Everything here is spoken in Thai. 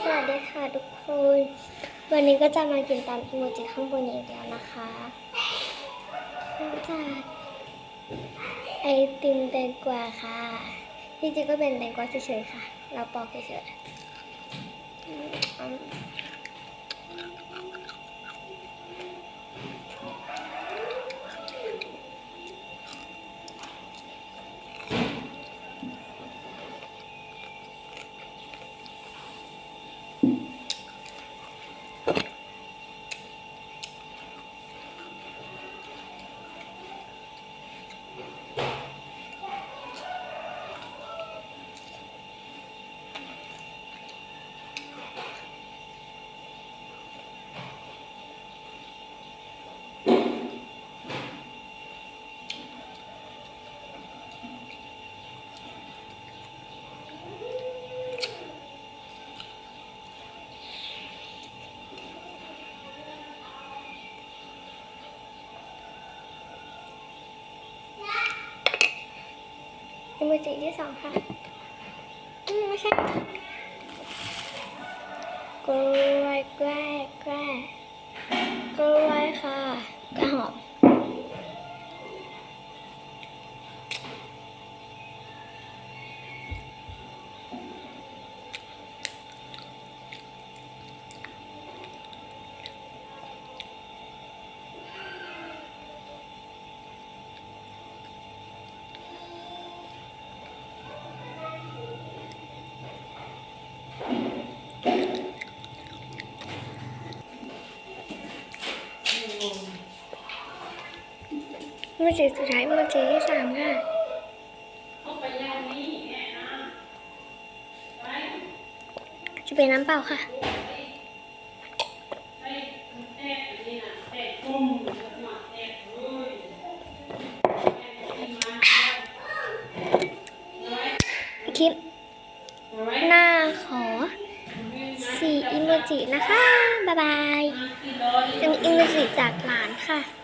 สวัสดีค่ะทุกคนวันนี้ก็จะมากินตามอีโมจิข้างบนอย่างเดียวนะคะจากไอติมแตงกวาค่ะที่จริงก็เป็นแตงกวาเฉยๆค่ะเราปอกเฉยอีโมจิที่สองค่ะไม่ใช่กล้วยกล้วยกล้วยกล้วยค่ะกล้วยหอมอีโมจิสุดท้ายอีโมจิที่สามค่ะจะเป็นน้ำเปล่าค่ะคลิปหน้าขอ4อีโมจินะคะบ๊ายบายเป็นอีโมจิจากหลานค่ะ